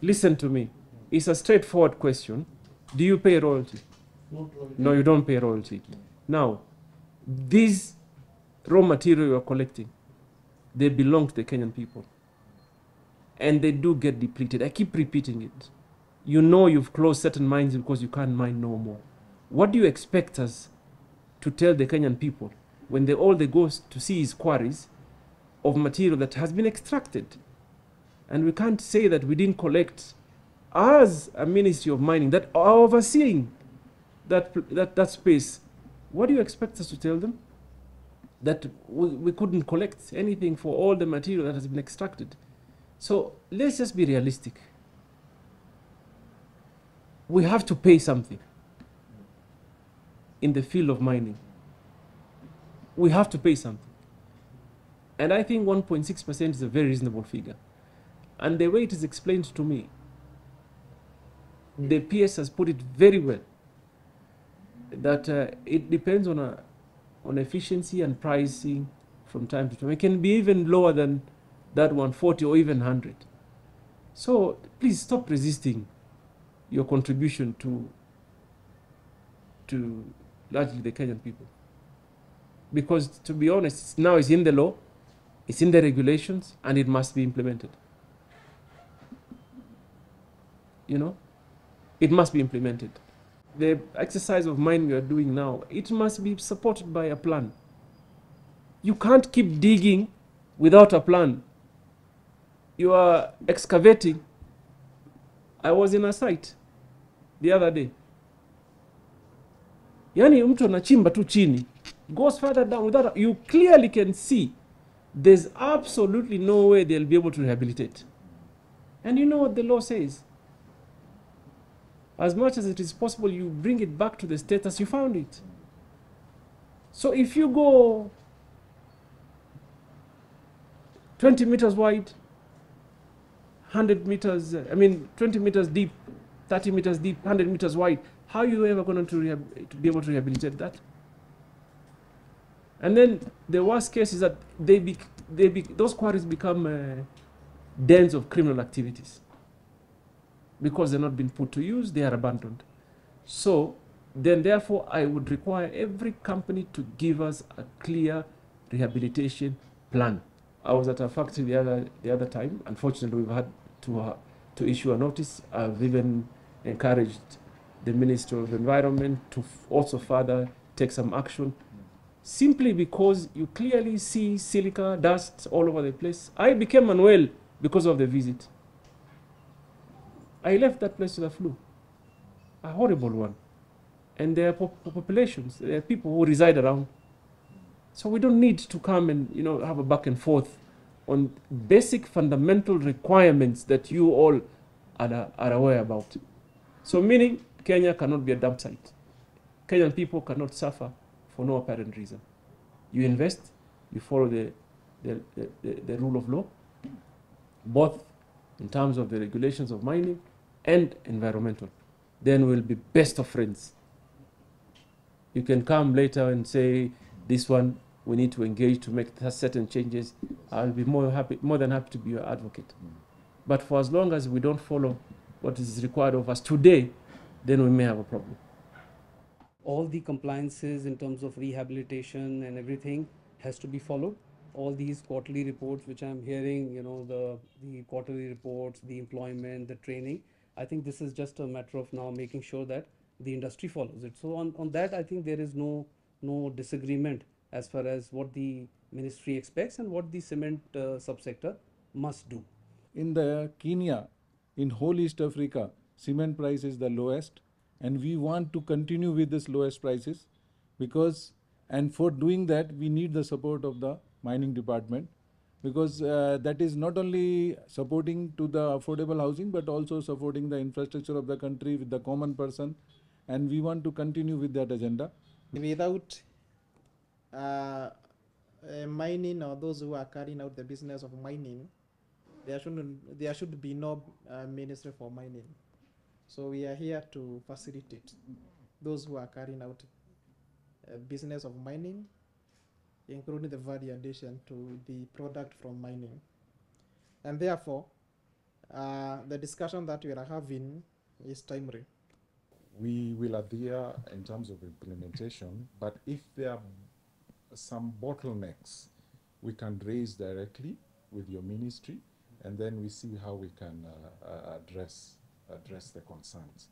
Listen to me. It's a straightforward question. Do you pay royalty? No, you don't pay royalty. Now, these raw material you're collecting, they belong to the Kenyan people. And they do get depleted. I keep repeating it. You know you've closed certain mines because you can't mine no more. What do you expect us to tell the Kenyan people when all they go to see is quarries of material that has been extracted? And we can't say that we didn't collect, as a Ministry of Mining that are overseeing that space. What do you expect us to tell them? That we couldn't collect anything for all the material that has been extracted. So let's just be realistic. We have to pay something in the field of mining. We have to pay something. And I think 1.6% is a very reasonable figure. And the way it is explained to me, the PS has put it very well, that it depends on efficiency and pricing from time to time. It can be even lower than that 140 or even 100. So please stop resisting your contribution to largely the Kenyan people. Because to be honest, now it's in the law, it's in the regulations, and it must be implemented. You know, it must be implemented. The exercise of mining we are doing now, it must be supported by a plan. You can't keep digging without a plan. You are excavating. I was in a site the other day. Yani mtu anachimba tu chini, goes further down without, you clearly can see there's absolutely no way they'll be able to rehabilitate. And you know what the law says? As much as it is possible, you bring it back to the status you found it. So if you go 20 meters wide, 100 meters, 20 meters deep, 30 meters deep, 100 meters wide, how are you ever going to be able to rehabilitate that? And then the worst case is that those quarries become dens of criminal activities. Because they're not being put to use, they are abandoned. So then therefore I would require every company to give us a clear rehabilitation plan. I was at a factory the other time. Unfortunately, we've had to issue a notice. I've even encouraged the Minister of Environment to also further take some action, simply because you clearly see silica dust all over the place. I became unwell because of the visit. I left that place with a flu, a horrible one. And there are populations, there are people who reside around. So we don't need to come and have a back and forth on basic fundamental requirements that you all are aware about. So meaning Kenya cannot be a dump site. Kenyan people cannot suffer for no apparent reason. You invest, you follow the rule of law, both in terms of the regulations of mining and environmental. Then we'll be best of friends. You can come later and say, this one, we need to engage to make certain changes. I'll be more than happy to be your advocate. But for as long as we don't follow what is required of us today, then we may have a problem. All the compliances in terms of rehabilitation and everything has to be followed. All these quarterly reports which I'm hearing, the quarterly reports, the employment, the training, I think this is just a matter of now making sure that the industry follows it. So on that, I think there is no disagreement as far as what the ministry expects and what the cement subsector must do. In the Kenya, in whole East Africa, cement price is the lowest, and we want to continue with this lowest prices because, and for doing that, we need the support of the mining department, because that is not only supporting to the affordable housing but also supporting the infrastructure of the country with the common person, and we want to continue with that agenda. Without mining, or those who are carrying out the business of mining, there should be no ministry for mining. So we are here to facilitate those who are carrying out business of mining, including the value addition to the product from mining. And therefore, the discussion that we are having is timely. We will adhere in terms of implementation, but if there are some bottlenecks, we can raise directly with your ministry, and then we see how we can address the concerns.